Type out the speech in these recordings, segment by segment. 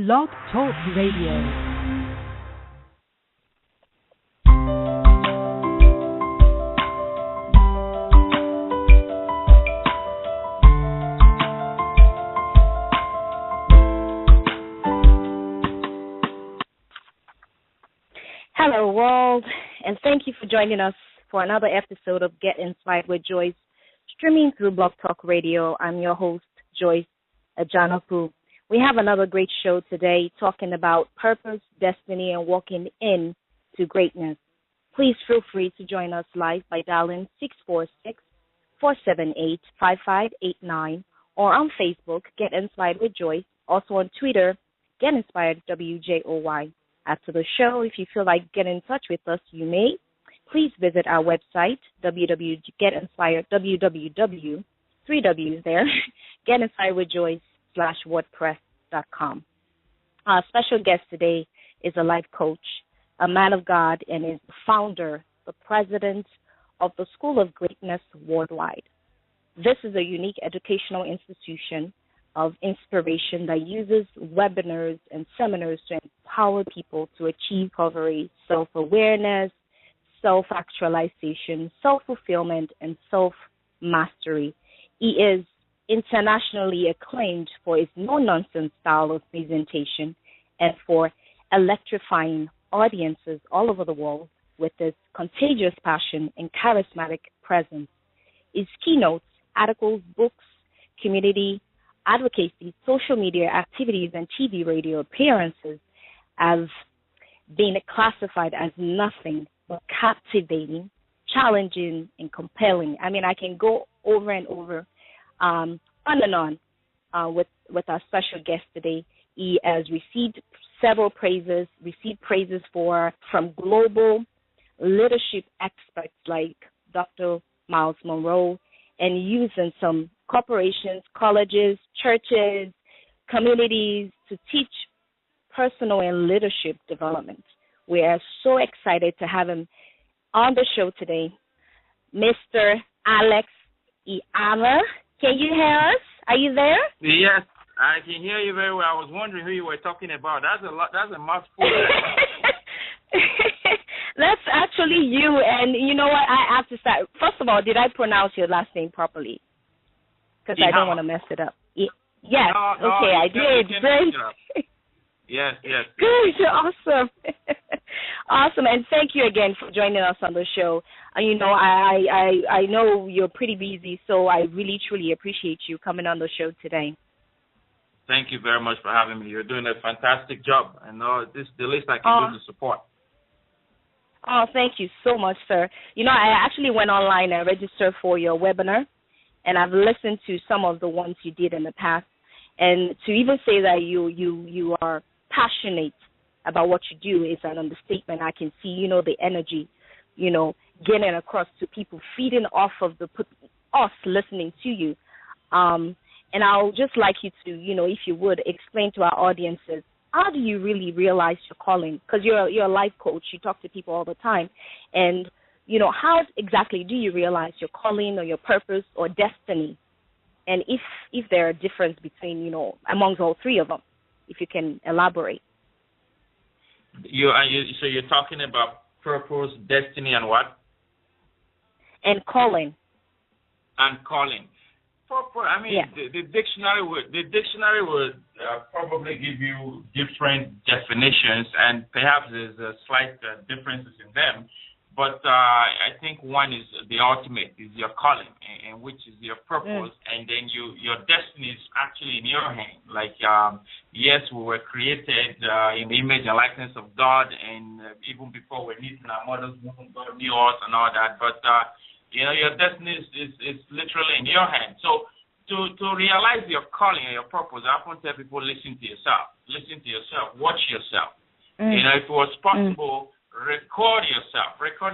Blog Talk Radio. Hello, world, and thank you for joining us for another episode of Get Inspired with Joyce, streaming through Blog Talk Radio. I'm your host, Joyce Ajanapu. We have another great show today talking about purpose, destiny, and walking into greatness. Please feel free to join us live by dialing 646-478-5589 or on Facebook, Get Inspired with Joyce, also on Twitter, Get Inspired WJOY. After the show, if you feel like getting in touch with us, you may. Please visit our website, www.getinspired, www, 3 W's there, getinspiredwithjoyce.wordpress.com. Our special guest today is a life coach, a man of God, and is the founder, the president of the School of Greatness Worldwide. This is a unique educational institution of inspiration that uses webinars and seminars to empower people to achieve recovery, self-awareness, self-actualization, self-fulfillment, and self-mastery. He is internationally acclaimed for his no-nonsense style of presentation and for electrifying audiences all over the world with his contagious passion and charismatic presence. His keynotes, articles, books, community advocacy, social media activities, and TV radio appearances have been classified as nothing but captivating, challenging, and compelling. I mean, I can go over and over, on and on with our special guest today. He has received several praises, from global leadership experts like Dr. Myles Munroe, and using some corporations, colleges, churches, communities to teach personal and leadership development. We are so excited to have him on the show today, Mr. Alex Ihama. Can you hear us? Are you there? Yes, I can hear you very well. I was wondering who you were talking about. That's a mouthful. That's actually you, and you know what? I have to start. First of all, did I pronounce your last name properly? Because I don't want to mess it up. Yes, no, okay, I did. Great. Yes. Good, awesome. Awesome, and thank you again for joining us on the show. You know, I know you're pretty busy, so I really, truly appreciate you coming on the show today. Thank you very much for having me. You're doing a fantastic job, and this is the least I can do to support. Oh, thank you so much, sir. You know, I actually went online and registered for your webinar, and I've listened to some of the ones you did in the past. And to even say that you are passionate about what you do is an understatement. I can see, the energy, getting across to people, feeding off of us listening to you. And I'll just like you to, if you would, explain to our audiences, how do you really realize your calling? Because you're a life coach. You talk to people all the time. And, how exactly do you realize your calling or your purpose or destiny? And if there are difference between, amongst all three of them, if you can elaborate. So you're talking about purpose, destiny, and what? And calling. And calling. I mean, yeah. the dictionary would probably give you different definitions, and perhaps there's a slight differences in them. But I think one is the ultimate, is your calling, and which is your purpose, and then your destiny is actually in your hand. Like, yes, we were created in the image and likeness of God, and even before we were knit in our mother's womb, God knew us and all that. But your destiny is literally in your hand. So to realize your calling and your purpose, I often tell people, listen to yourself, watch yourself. If it was possible, record yourself during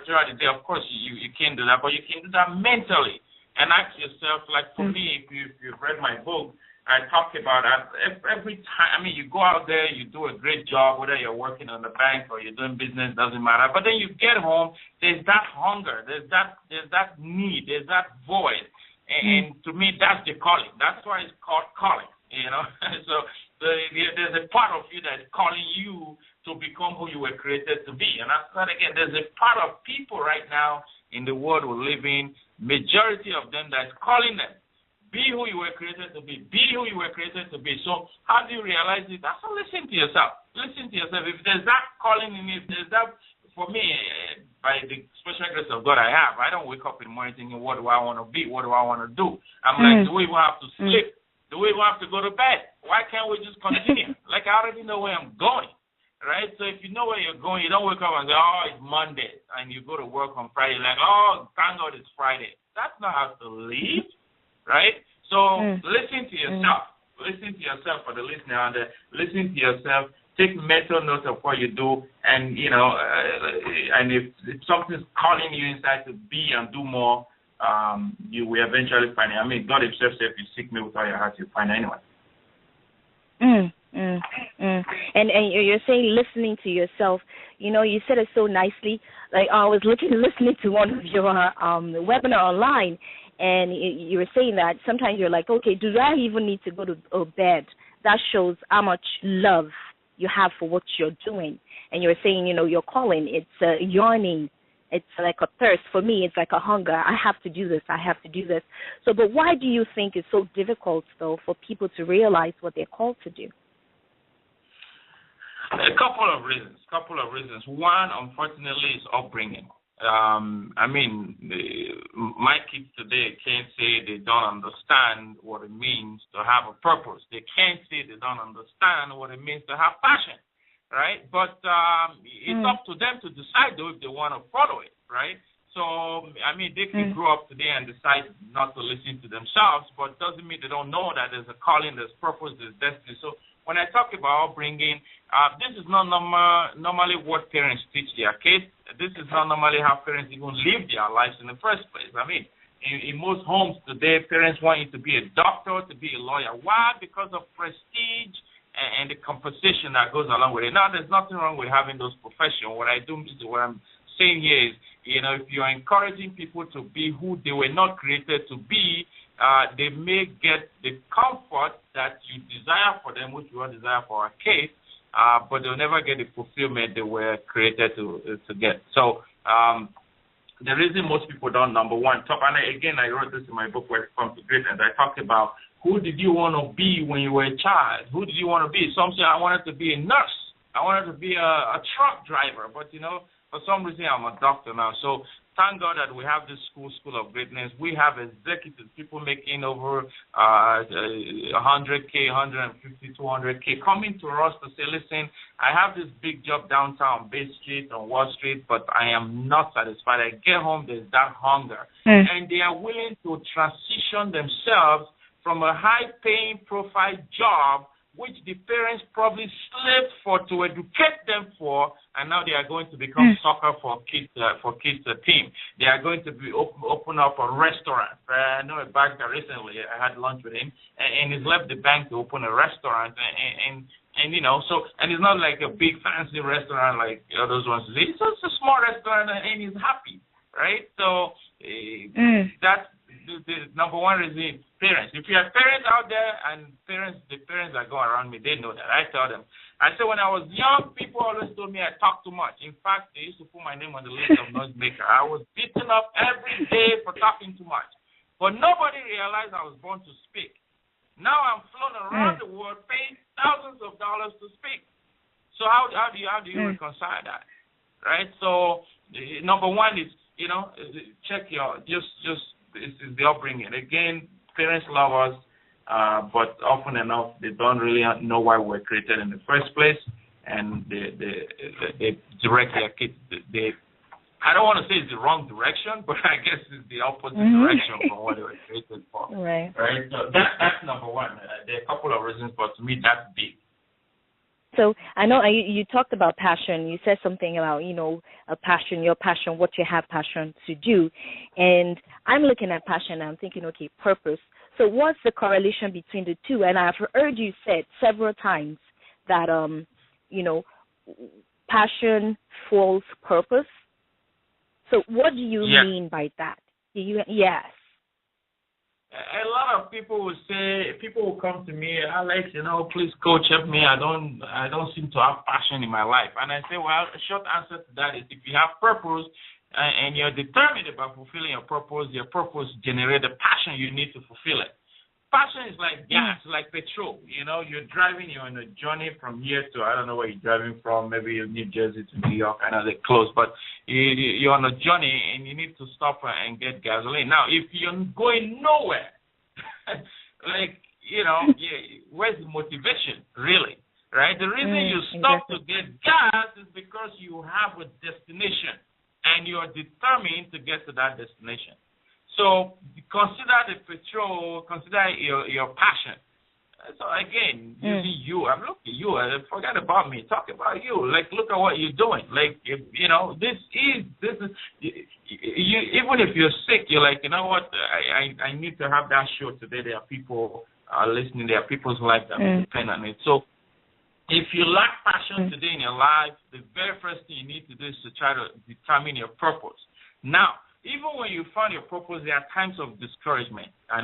the day. Of course, you can do that, but you can do that mentally and ask yourself, like for me, if you've read my book, I talk about that every time. I mean, you go out there, you do a great job, whether you're working on the bank or you're doing business, doesn't matter. But then you get home, there's that hunger, there's that need, there's that void. And to me, that's the calling. That's why it's called calling, So the there's a part of you that's calling you to become who you were created to be. And that's not, again, there's a part of people right now in the world we live in, majority of them that's calling them, be who you were created to be who you were created to be. So how do you realize it? That's to listen to yourself. Listen to yourself. If there's that calling in you, if there's that, for me, by the special grace of God I have, I don't wake up in the morning thinking, what do I want to be? What do I want to do? I'm like, do we even have to sleep? Do we even have to go to bed? Why can't we just continue? Like, I already know where I'm going, right? So if you know where you're going, you don't wake up and say, oh, it's Monday, and you go to work on Friday, like, oh, thank God it's Friday. That's not how to live, right? So listen to yourself. Listen to yourself for the listener out there. Listen to yourself. Take mental notes of what you do, and, you know, and if something's calling you inside to be and do more, you will eventually find it. I mean, God himself said, if you seek me with all your heart, you'll find it anyway. And you're saying listening to yourself. You know, you said it so nicely. Like, I was listening to one of your webinar online, and you were saying that sometimes you're like, okay, do I even need to go to bed? That shows how much love you have for what you're doing. And you're saying, you know, your calling, it's a yearning. It's like a thirst. For me, it's like a hunger. I have to do this. I have to do this. So, but why do you think it's so difficult, though, for people to realize what they're called to do? A couple of reasons. One, unfortunately, is upbringing. I mean, my kids today can't say they don't understand what it means to have a purpose. They can't say they don't understand what it means to have passion, right? But it's up to them to decide, though, if they want to follow it, right? So, I mean, they can grow up today and decide not to listen to themselves, but doesn't mean they don't know that there's a calling, there's purpose, there's destiny. So when I talk about upbringing, this is not normally what parents teach their kids. This is not normally how parents even live their lives in the first place. I mean, in most homes today, parents want you to be a doctor, to be a lawyer. Why? Because of prestige and the compensation that goes along with it. Now, there's nothing wrong with having those professions. What I'm saying here is, you know, if you're encouraging people to be who they were not created to be, they may get the comfort that you desire for them, which we all desire for our case, but they'll never get the fulfillment they were created to get. So the reason most people don't, number one, and again, I wrote this in my book, Where It Comes to Greatness. I talked about who did you want to be when you were a child? Who did you want to be? Some say, I wanted to be a nurse. I wanted to be a truck driver. But, you know, for some reason, I'm a doctor now. So thank God that we have this school of greatness. We have executives, people making over 100K, 150, 200K, coming to us to say, listen, I have this big job downtown, Bay Street, on Wall Street, but I am not satisfied. I get home, there's that hunger. And they are willing to transition themselves from a high-paying profile job, which the parents probably slaved for to educate them for, and now they are going to become soccer for kids team. They are going to be open up a restaurant. I know a banker recently. I had lunch with him, and he's left the bank to open a restaurant, and you know, so, and it's not like a big fancy restaurant like those ones. It's just a small restaurant, and he's happy, right? So that's the number one reason. Parents. If you have parents out there, and the parents that go around me, they know that. I tell them. I say when I was young, people always told me I talk too much. In fact, they used to put my name on the list of noisemaker. I was beaten up every day for talking too much. But nobody realized I was born to speak. Now I'm flown around the world, paying thousands of dollars to speak. So how do you reconcile that, right? So number one is, you know, check your just this is the upbringing. Again, parents love us, but often enough they don't really know why we were created in the first place, and they direct their kids. I don't want to say it's the wrong direction, but I guess it's the opposite direction from what they were created for. Right. So that's number one. There are a couple of reasons, but to me that's big. So I know you talked about passion. You said something about, you know, a passion, your passion, what you have passion to do. And I'm looking at passion and I'm thinking, okay, purpose. So what's the correlation between the two? And I've heard you say several times that, you know, passion fuels purpose. So what do you mean by that? Yes. a lot of people will come to me, Alex, please coach help me. I don't seem to have passion in my life. And I say, well, a short answer to that is if you have purpose and you're determined about fulfilling your purpose generates the passion you need to fulfill it. Passion is like gas, like petrol. You're driving, you're on a journey from here to, I don't know where you're driving from, maybe New Jersey to New York. I know they're close, but you're on a journey and you need to stop and get gasoline. Now, if you're going nowhere, where's the motivation, really? Right? The reason you stop to get gas is because you have a destination and you're determined to get to that destination. So consider the petrol, consider your passion. So again, using you, I'm looking at you. Forget about me. Talk about you. Like, look at what you're doing. Like, this is. Even if you're sick, you're like, you know what? I need to have that show today. There are people listening. There are people's lives that depend on it. So if you lack passion today in your life, the very first thing you need to do is to try to determine your purpose. Now, even when you find your purpose, there are times of discouragement. And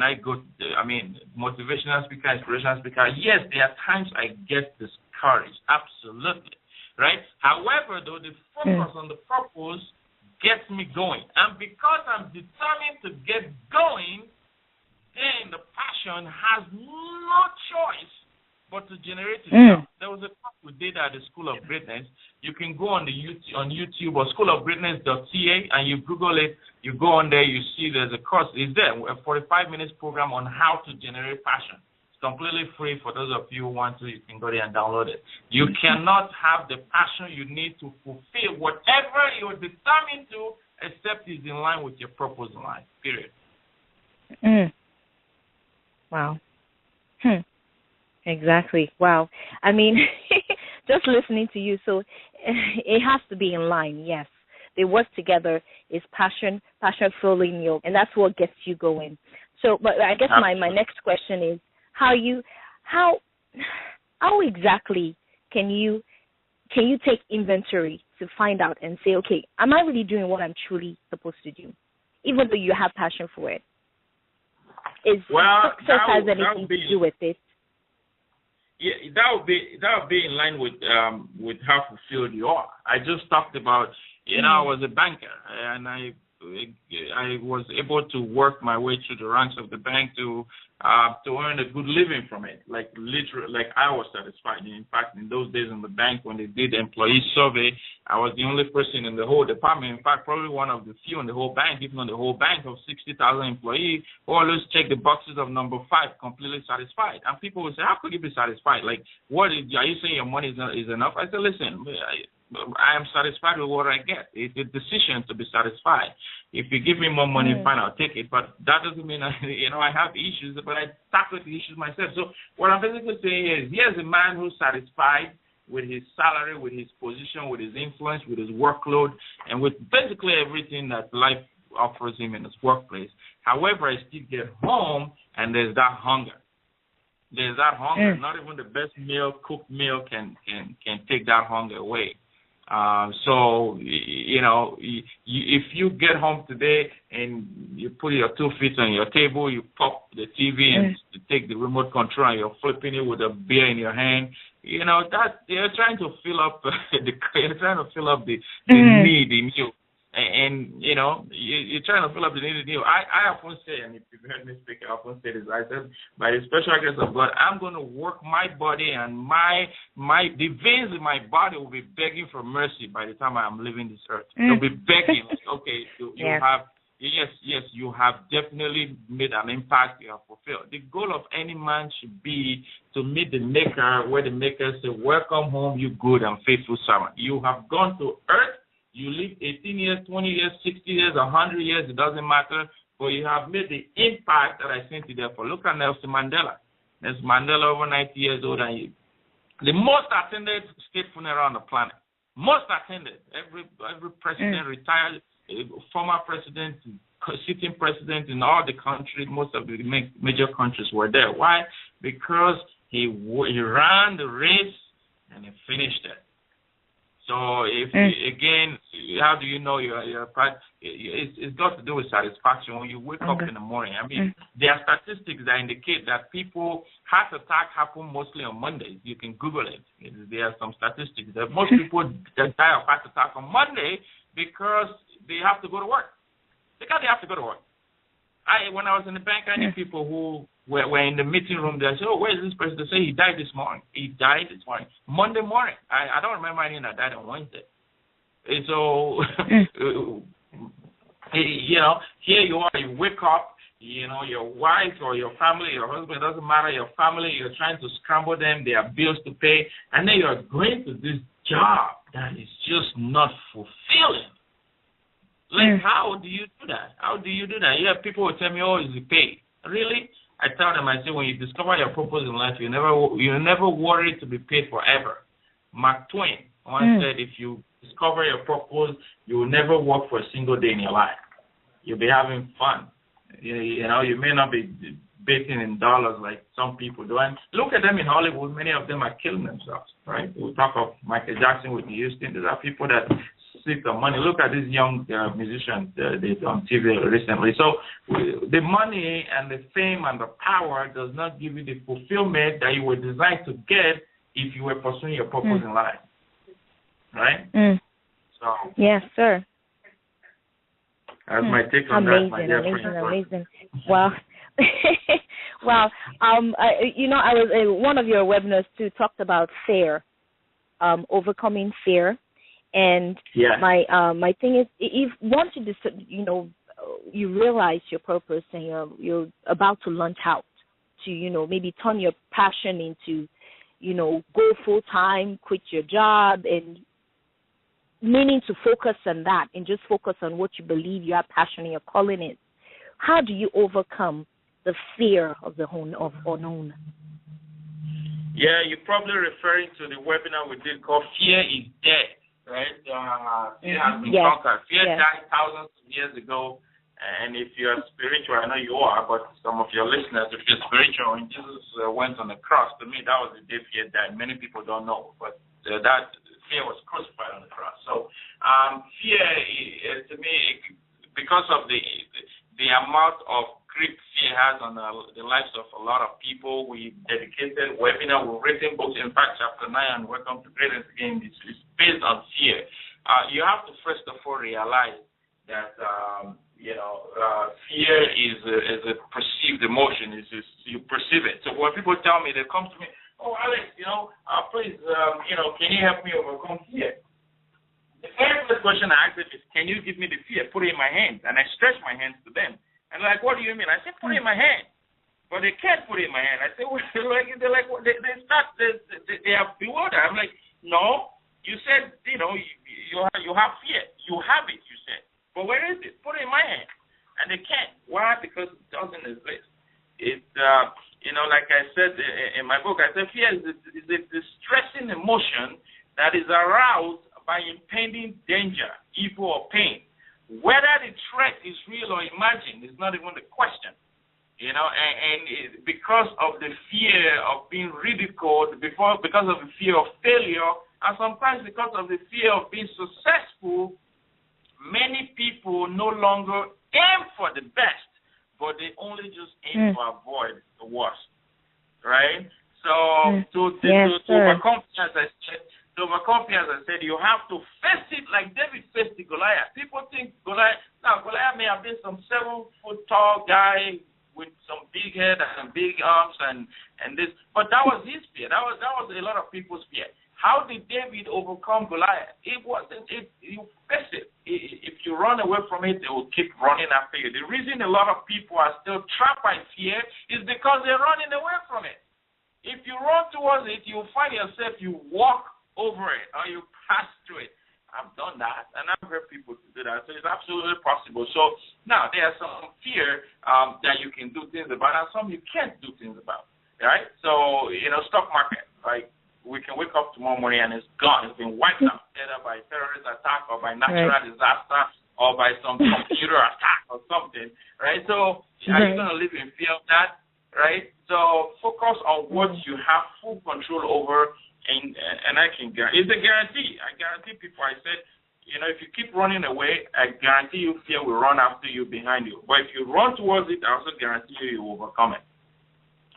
motivational speaker, inspirational speaker, yes, there are times I get discouraged. Absolutely. Right? However, though, the focus on the purpose gets me going. And because I'm determined to get going, then the passion has no choice but to generate itself. There was a talk we did at the School of Greatness. You can go on YouTube or schoolofgreatness.ca and you Google it. You go on there, you see there's a course. It's there, a 45 minutes program on how to generate passion. It's completely free for those of you who want to. You can go there and download it. You cannot have the passion you need to fulfill whatever you're determined to, except it's in line with your purpose in life, period. Wow. Exactly. Wow. I mean, just listening to you, so it has to be in line, yes. They work together. Is passion filling you, and that's what gets you going. So, but I guess my next question is how exactly can you take inventory to find out and say, okay, am I really doing what I'm truly supposed to do, even though you have passion for it? Success has anything to do with it? Yeah, that would be in line with how fulfilled you are. I just talked about, I was a banker and I was able to work my way through the ranks of the bank to earn a good living from it. Like literally, like I was satisfied. In fact, in those days in the bank, when they did the employee survey, I was the only person in the whole department. In fact, probably one of the few in the whole bank, even on the whole bank of 60,000 employees, who always check the boxes of number 5, completely satisfied. And people would say, how could you be satisfied? Like, are you saying your money is enough? I said, listen, I am satisfied with what I get. It's a decision to be satisfied. If you give me more money, fine, I'll take it. But that doesn't mean I have issues, but I tackle the issues myself. So what I'm basically saying is, here's a man who's satisfied with his salary, with his position, with his influence, with his workload, and with basically everything that life offers him in his workplace. However, I still get home, and there's that hunger. There's that hunger. Not even the best cooked meal can take that hunger away. So, if you get home today and you put your 2 feet on your table, you pop the TV and you take the remote control and you're flipping it with a beer in your hand, that you're trying to fill up the need in you. And you're trying to fill up the need in you. I often say, and if you've heard me speak, I often say this, I said, by the special grace of God, I'm going to work my body, and the veins in my body will be begging for mercy by the time I'm leaving this earth. They'll be begging, okay, you have definitely made an impact, you have fulfilled. The goal of any man should be to meet the Maker, where the Maker says, welcome home, you good and faithful servant. You have gone to earth. You live 18 years, 20 years, 60 years, 100 years, it doesn't matter, but you have made the impact that I sent you there for. Look at Nelson Mandela. Nelson Mandela, over 90 years old, and the most attended state funeral on the planet. Most attended. Every president, retired, former president, sitting president in all the countries, most of the major countries were there. Why? Because he ran the race and he finished it. So if again, how do you know you're it's got to do with satisfaction when you wake up in the morning. I mean, there are statistics that indicate that people heart attack happen mostly on Mondays. You can Google it. There are some statistics that most people die of heart attack on Monday because they have to go to work. Because they have to go to work. When I was in the bank, I knew people who were in the meeting room. They said, "Oh, where is this person?" They say he died this morning. He died this morning, Monday morning. I don't remember anything that died on Wednesday. And so, you know, here you are. You wake up. You know, your wife or your family, your husband, it doesn't matter. Your family, you're trying to scramble them. They have bills to pay, and then you're going to this job that is just not fulfilling. Like, how do you do that? How do you do that? Yeah, people will tell me, "Oh, is it paid?" Really? I tell them, I say, when you discover your purpose in life, you never worry to be paid forever. Mark Twain once said, if you discover your purpose, you will never work for a single day in your life. You'll be having fun. You know, you may not be baking in dollars like some people do. And look at them in Hollywood. Many of them are killing themselves, right? We talk of Michael Jackson, Whitney Houston. These are people that seek the money. Look at these young musicians on TV recently. So the money and the fame and the power does not give you the fulfillment that you were designed to get if you were pursuing your purpose in life. Right? So yes, sir. That's my take on that, my dear friend. Amazing. Well, well, you know, I was one of your webinars too talked about fear, overcoming fear. And my thing is, if once you realize your purpose and you're about to launch out to, you know, maybe turn your passion into, you know, go full time, quit your job, and meaning to focus on that and just focus on what you believe your passion and your calling is. How do you overcome the fear of the unknown? Yeah, you're probably referring to the webinar we did called "Fear is Dead." Right? Fear has been conquered. Fear died thousands of years ago. And if you're spiritual, I know you are, but some of your listeners, if you're spiritual, when Jesus went on the cross, to me, that was the day fear died. Many people don't know, but that fear was crucified on the cross. So fear, to me, because of the amount of grip fear has on the lives of a lot of people, we dedicated webinar, we've written books. In fact, chapter 9 and Welcome to Greatness Again is based on fear. You have to first of all realize that fear is a perceived emotion. You perceive it. So when people tell me, they come to me, "Oh, Alex, please, can you help me overcome fear?" The very first question I ask them is, "Can you give me the fear? Put it in my hands." And I stretch my hands to them. And like, "What do you mean?" I say, "Put it in my hand." But they can't put it in my hand. I say, well, they are bewildered. I'm like, "No, you said, you have fear. You have it, you said. But where is it? Put it in my hand." And they can't. Why? Because it doesn't exist. It's, like I said in my book, I said fear is a distressing emotion that is aroused by impending danger, evil, or pain. Whether the threat is real or imagined is not even the question. Because of the fear of being ridiculed, because of the fear of failure, and sometimes because of the fear of being successful, many people no longer aim for the best, but they only just aim to avoid the worst, right? So to overcome fear, as I said, you have to face it like David faced the Goliath. People think Goliath may have been some 7-foot tall guy with some big head and big arms and this, but that was his fear. That was a lot of people's fear. How did David overcome Goliath? You face it. If you run away from it, they will keep running after you. The reason a lot of people are still trapped by fear is because they're running away from it. If you run towards it, you'll find yourself, you walk over it or you pass through it. I've done that, and I've heard people to do that, so it's absolutely possible. So now there are some fear that you can do things about, and some you can't do things about, right? So, stock market, like, we can wake up tomorrow morning and it's gone. It's been wiped out, either by terrorist attack or by natural disaster or by some computer attack or something, right? So are you going to live in fear of that, right? So focus on what you have full control over, and I can guarantee. It's a guarantee. I guarantee people, I said, if you keep running away, I guarantee you fear will run after you, behind you. But if you run towards it, I also guarantee you will overcome it.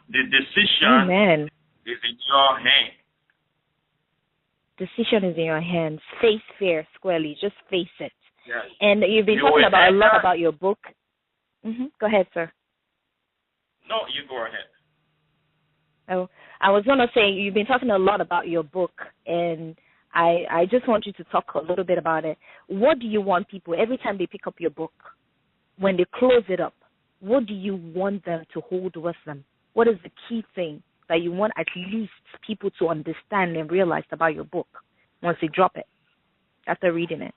The decision is in your hand. Decision is in your hands. Face fear squarely. Just face it. Yes. And you've been talking about a lot about your book. Go ahead, sir. No, you go ahead. Oh, I was going to say, you've been talking a lot about your book, and I just want you to talk a little bit about it. What do you want people, every time they pick up your book, when they close it up, what do you want them to hold with them? What is the key thing that you want at least people to understand and realize about your book once they drop it, after reading it?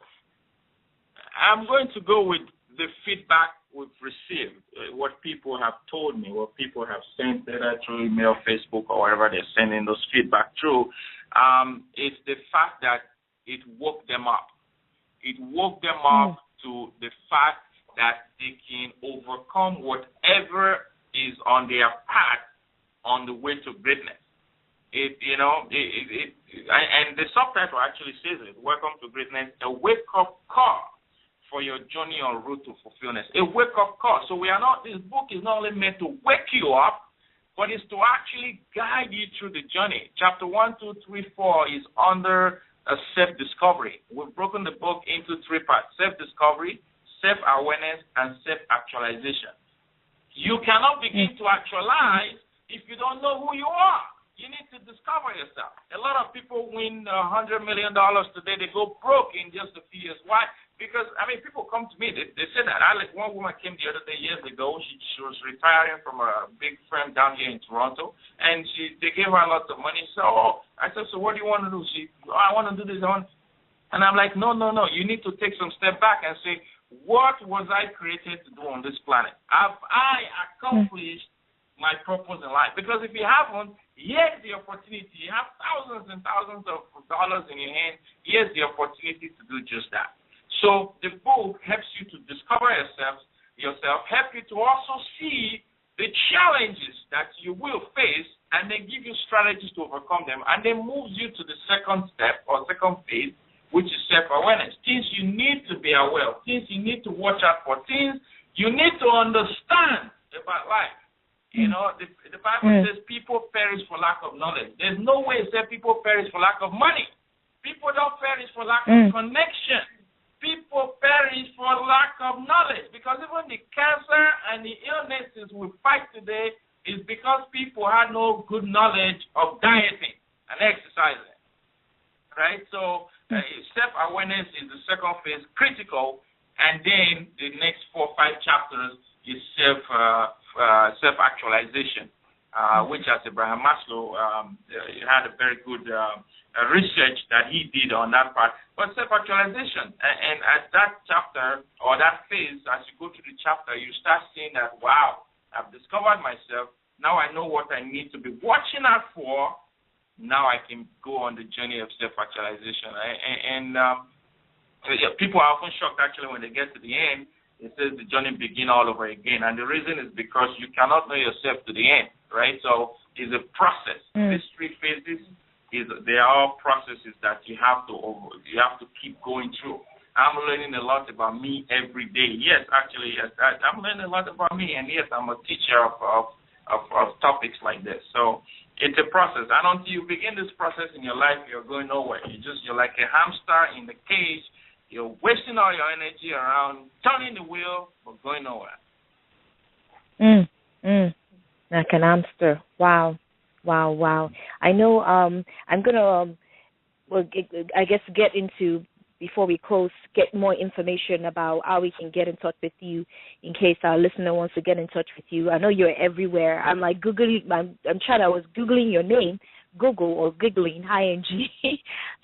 I'm going to go with the feedback we've received, what people have told me, what people have sent either through email, Facebook, or wherever they're sending those feedback through. It's the fact that it woke them up. It woke them up to the fact that they can overcome whatever is on their path on the way to greatness. And the subtitle actually says it, Welcome to Greatness, a wake-up call for your journey en route to fulfillment. A wake-up call. So this book is not only meant to wake you up, but it's to actually guide you through the journey. Chapter 1, 2, 3, 4 is under a self-discovery. We've broken the book into 3 parts: self-discovery, self-awareness, and self-actualization. You cannot begin to actualize if you don't know who you are. You need to discover yourself. A lot of people win $100 million today. They go broke in just a few years. Why? Because, people come to me. They say that. One woman came the other day, years ago. She was retiring from a big firm down here in Toronto, and they gave her a lot of money. So I said, so what do you want to do? I want to do this. And I'm like, no. You need to take some step back and say, what was I created to do on this planet? Have I accomplished my purpose in life? Because if you haven't, here's the opportunity. You have thousands and thousands of dollars in your hand. Here's the opportunity to do just that. So the book helps you to discover yourself, help you to also see the challenges that you will face, and then give you strategies to overcome them, and then moves you to the second step or second phase, which is self-awareness. Things you need to be aware of, things you need to watch out for, things you need to understand about life. The Bible says people perish for lack of knowledge. There's no way it says people perish for lack of money. People don't perish for lack of connection. People perish for lack of knowledge, because even the cancer and the illnesses we fight today is because people had no good knowledge of dieting and exercising. Right? So self-awareness is the second phase, critical, and then the next 4 or 5 chapters is self-actualization, which, as Abraham Maslow had a very good research that he did on that part. But self-actualization, and at that chapter or that phase, as you go through the chapter, you start seeing that, wow, I've discovered myself. Now I know what I need to be watching out for. Now I can go on the journey of self-actualization. And people are often shocked, actually, when they get to the end. It says the journey begin all over again. And the reason is because you cannot know yourself to the end, right? So it's a process. These 3 phases, they are all processes that you have to keep going through. I'm learning a lot about me every day. Yes, actually, I'm learning a lot about me. And yes, I'm a teacher of topics like this. So it's a process. And until you begin this process in your life, you're going nowhere. You're like a hamster in the cage. You're wasting all your energy around turning the wheel, but going nowhere. Like an hamster. Wow. I know I'm going to, I guess, get into, before we close, get more information about how we can get in touch with you in case our listener wants to get in touch with you. I know you're everywhere. I'm like Googling, I was Googling your name, Google or Googling, ING,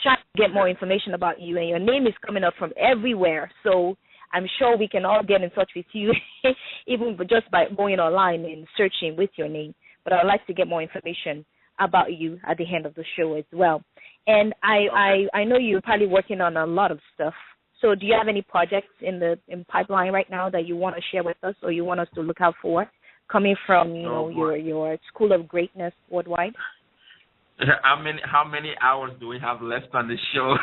trying to get more information about you, and your name is coming up from everywhere. So I'm sure we can all get in touch with you, even just by going online and searching with your name. But I'd like to get more information about you at the end of the show as well. And I know you're probably working on a lot of stuff. So do you have any projects in pipeline right now that you want to share with us, or you want us to look out for, coming from your School of Greatness worldwide? How many hours do we have left on the show?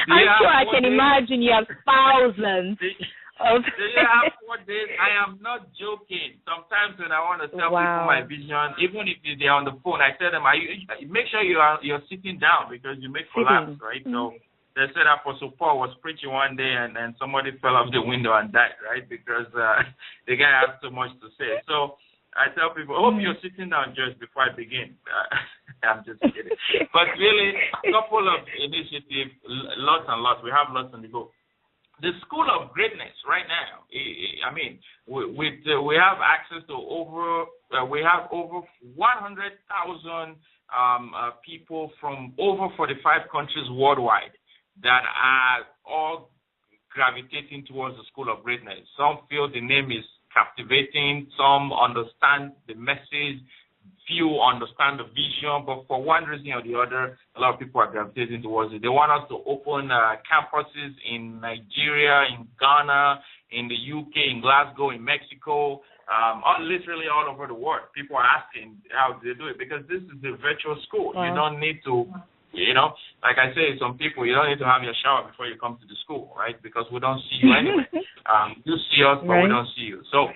I'm sure I can imagine you have thousands. Do you have 4 days? I am not joking. Sometimes when I want to tell people my vision, even if they're on the phone, I tell them, make sure you're sitting down because you make collapse, right? So they said Apostle Paul was preaching one day and somebody fell off the window and died, right? Because the guy has so much to say. So I tell people, I hope you're sitting down just before I begin. I'm just kidding. But really, a couple of initiatives, lots and lots. We have lots on the go. The School of Greatness right now, I mean, we have access to over 100,000 people from over 45 countries worldwide that are all gravitating towards the School of Greatness. Some feel the name is captivating, some understand the message, few understand the vision, but for one reason or the other, a lot of people are gravitating towards it. They want us to open campuses in Nigeria, in Ghana, in the UK, in Glasgow, in Mexico, literally all over the world. People are asking how they do it because this is a virtual school. Wow. You don't need to, like I say, some people, you don't need to have your shower before you come to the school, right? Because we don't see you anyway. You see us, but we don't see you. So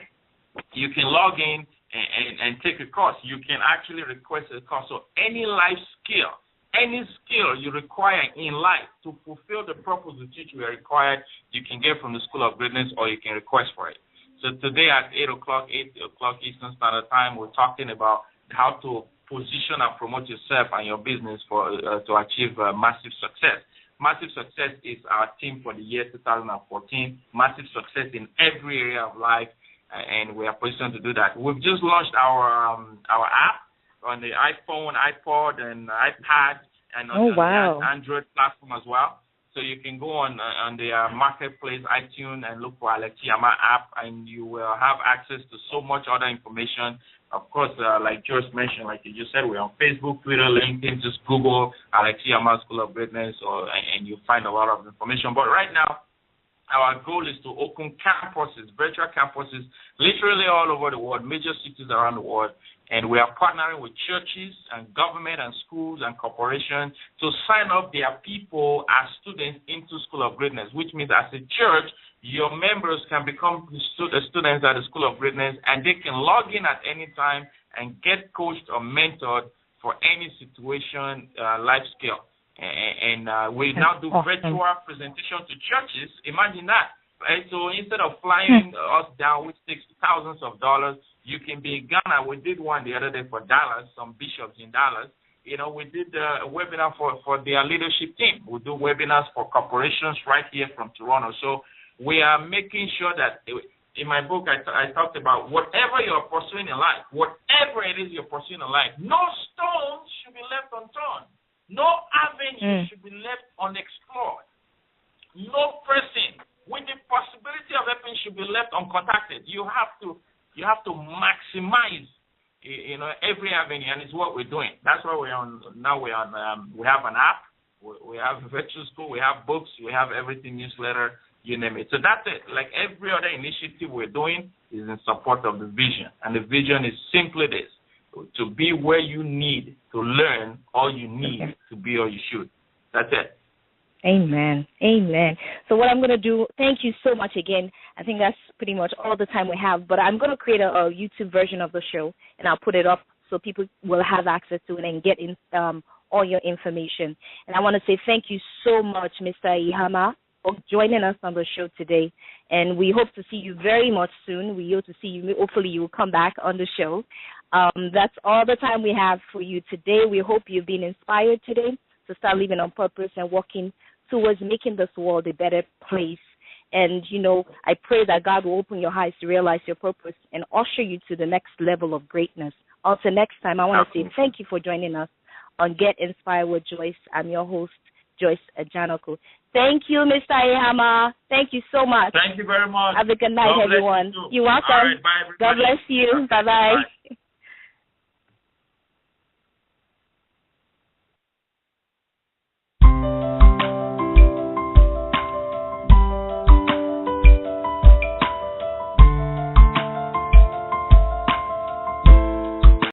you can log in and take a course. You can actually request a course. So any life skill, any skill you require in life to fulfill the purpose with which you are required, you can get from the School of Greatness or you can request for it. So today at 8 o'clock Eastern Standard Time, we're talking about how to position and promote yourself and your business for to achieve massive success. Massive success is our theme for the year 2014. Massive success in every area of life. And we are positioned to do that. We've just launched our app on the iPhone, iPod, and iPad, and on the Android platform as well. So you can go on the marketplace, iTunes, and look for Ihama app, and you will have access to so much other information. Of course, like George mentioned, like you just said, we're on Facebook, Twitter, LinkedIn. Just Google Ihama School of Greatness, and you'll find a lot of information. But right now, our goal is to open campuses, virtual campuses, literally all over the world, major cities around the world. And we are partnering with churches and government and schools and corporations to sign up their people as students into School of Greatness, which means as a church, your members can become students at the School of Greatness, and they can log in at any time and get coached or mentored for any situation, life skill. And we now do virtual presentation to churches. Imagine that. Right? So instead of flying us down, which takes thousands of dollars, you can be in Ghana. We did one the other day for Dallas, some bishops in Dallas. We did a webinar for their leadership team. We do webinars for corporations right here from Toronto. So we are making sure that, in my book, I talked about whatever you're pursuing in life, whatever it is you're pursuing in life, no stone should be left unturned. No avenue should be left unexplored. No person with the possibility of helping should be left uncontacted. You have to maximize, every avenue, and it's what we're doing. That's why we're on now. We have an app, we have a virtual school, we have books, we have everything, newsletter, you name it. So that's it. Like every other initiative we're doing is in support of the vision, and the vision is simply this: to be where you need to learn all you need to be or you should. That's it. Amen. Amen. So what I'm going to do, thank you so much again. I think that's pretty much all the time we have, but I'm going to create a YouTube version of the show, and I'll put it up so people will have access to it and get all your information. And I want to say thank you so much, Mr. Ihama, for joining us on the show today. And we hope to see you very much soon. We hope to see you. Hopefully you will come back on the show. That's all the time we have for you today. We hope you've been inspired today to start living on purpose and working towards making this world a better place. And, I pray that God will open your eyes to realize your purpose and usher you to the next level of greatness. Until next time, I want to say thank you for joining us on Get Inspired with Joyce. I'm your host, Joyce Ajanaku. Thank you, Mr. Ihama. Thank you so much. Thank you very much. Have a good night, everyone. You're welcome. All right, bye, everybody. God bless you. Bye-bye. Bye.